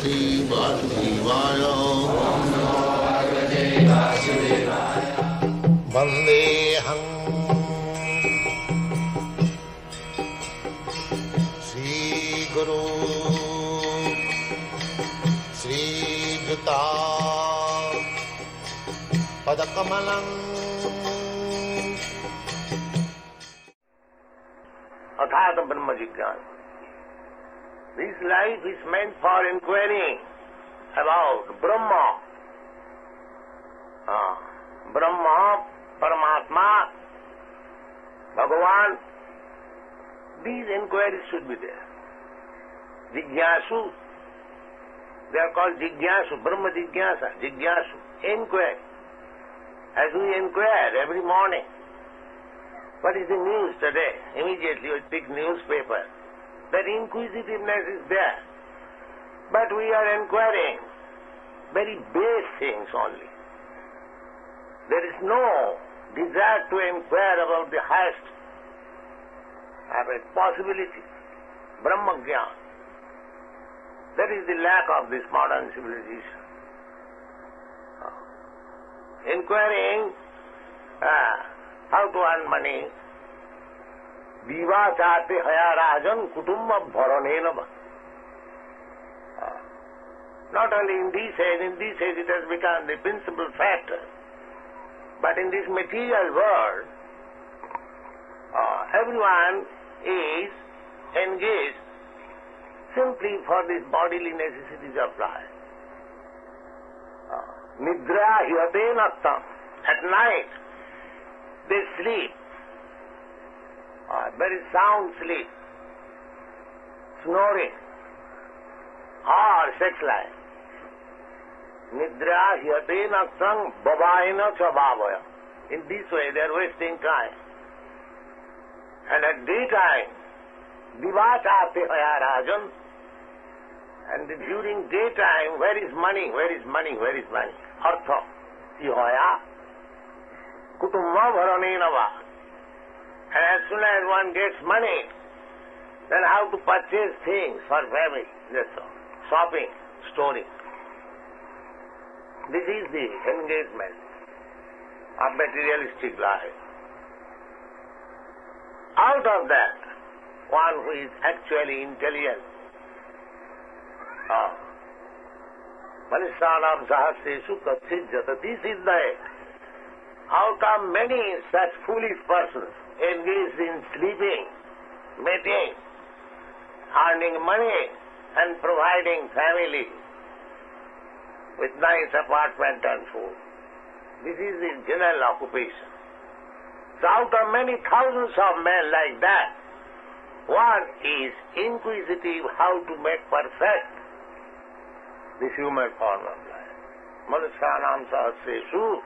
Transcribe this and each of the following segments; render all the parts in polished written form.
Bhagavate Vasudevaya. Vandeham Sri Guru Sri Juta Padakamalam. अर्थात ब्रह्म जिज्ञासा. This life is meant for inquiring about Brahma. Brahma, Paramatma, Bhagavan. These inquiries should be there. Jigyasu. They are called Jigyasu, Brahma Jigyasa, Jigyasu. Inquire. As we inquire every morning. What is the news today? Immediately we pick newspaper. That inquisitiveness is there. But we are inquiring very base things only. There is no desire to inquire about the highest possibility. Brahma Jnana. That is the lack of this modern civilization. Inquiring how to earn money. Viva chate haya rajan kutumba bharanenava. Not only in this age it has become the principal factor, but in this material world, everyone is engaged simply for these bodily necessities of life. Nidra hyate nattam. At night, they sleep, very sound sleep, snoring, or sex life. Nidra hyate nattam babaina cha bhavaya. In this way they are wasting time. And at daytime, divachate haya rajan. And during daytime, where is money? Where is money? Where is money? Artha. Ihaya. Kutumma bharanenava. And as soon as one gets money, then how to purchase things for family. That's all. Shopping, storing. This is the engagement of materialistic life. Out of that, one who is actually intelligent, Manishanam sahasreshu katsit jatati siddhaye. Out of many such foolish persons engaged in sleeping, mating, earning money and providing family with nice apartment and food. This is the general occupation. So out of many thousands of men like that, one is inquisitive how to make perfect this human form of life. Manusyanam sahasreshu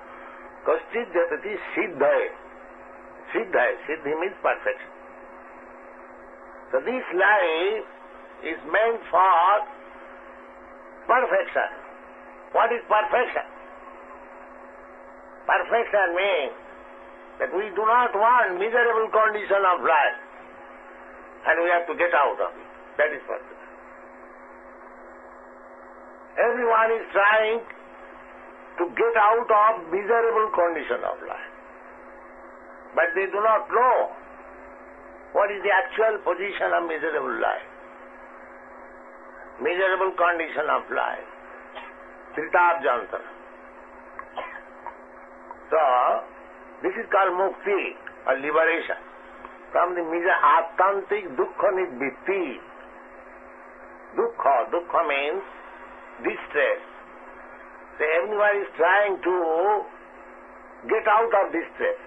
kaschit jatati siddhaye. Siddhaye. Siddhi means perfection. So this life is meant for perfection. What is perfection? Perfection means that we do not want miserable condition of life and we have to get out of it. That is perfection. Everyone is trying to get out of miserable condition of life. But they do not know what is the actual position of miserable life. Miserable condition of life. Tritabjantara. So, this is called mukti or liberation from the attantik dukkha nidvitti. Dukkha means distress. So everyone is trying to get out of distress.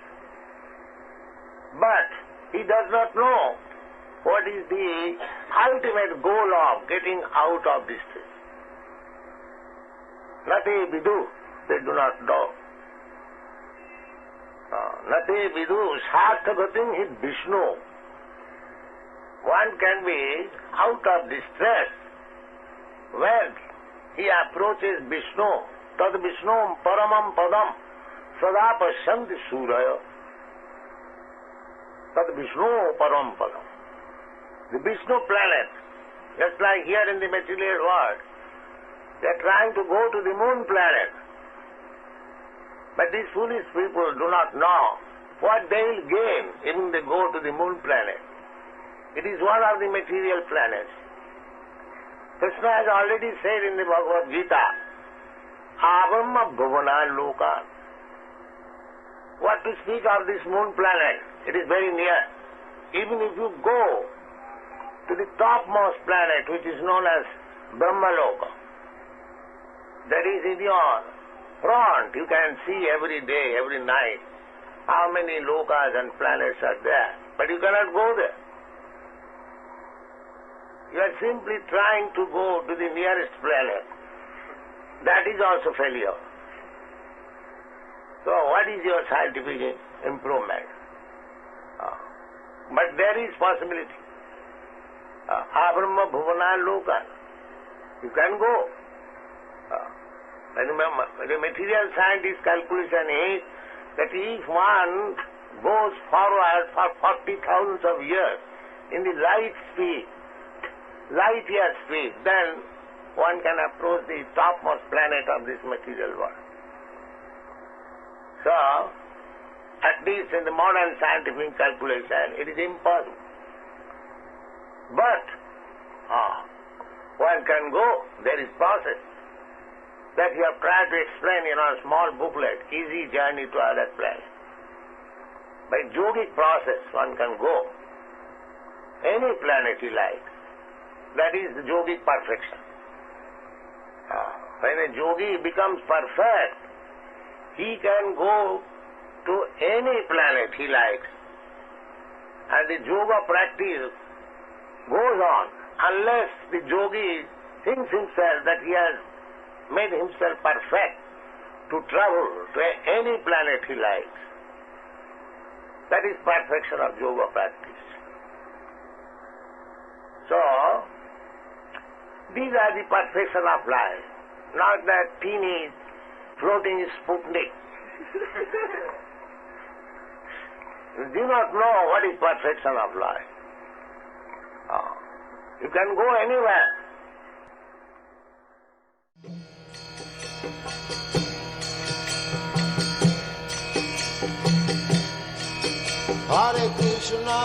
But he does not know what is the ultimate goal of getting out of distress. Nate vidu, they do not know. Nate vidu sarthagatim hit Vishnu. One can be out of distress when he approaches Vishnu. Tad Vishnu paramam padam sada pasyanti suraya. Tad Vishnu paramam padam. The Vishnu planet, just like here in the material world, They are trying to go to the moon planet. But these foolish people do not know what they will gain if they go to the moon planet. It is one of the material planets. Krishna has already said in the Bhagavad-gita, Avarma Bhuvana Loka. What to speak of this moon planet? It is very near. Even if you go to the topmost planet, which is known as Brahmaloka, that is in your front, you can see every day, every night, how many lokas and planets are there. But you cannot go there. You are simply trying to go to the nearest planet. That is also failure. So what is your scientific improvement? But there is possibility. Abrahma Bhuvana Loka. You can go. The material scientist calculation is that if one goes forward for 40,000 of years in the light year speed, then one can approach the topmost planet of this material world. So, at least in the modern scientific calculation, it is impossible. But, one can go, there is process. That you have tried to explain in a small booklet, Easy Journey to Other Planets. By yogic process, one can go any planet he likes. That is the yogic perfection. When a yogi becomes perfect, he can go to any planet he likes. And the yoga practice goes on unless the yogi thinks himself that he has made himself perfect to travel to any planet he likes. That is perfection of yoga practice. So, these are the perfection of life, not that teeny floating Sputnik. You do not know what is perfection of life. You can go anywhere. Hare Krishna,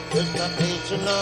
Krishna Krishna,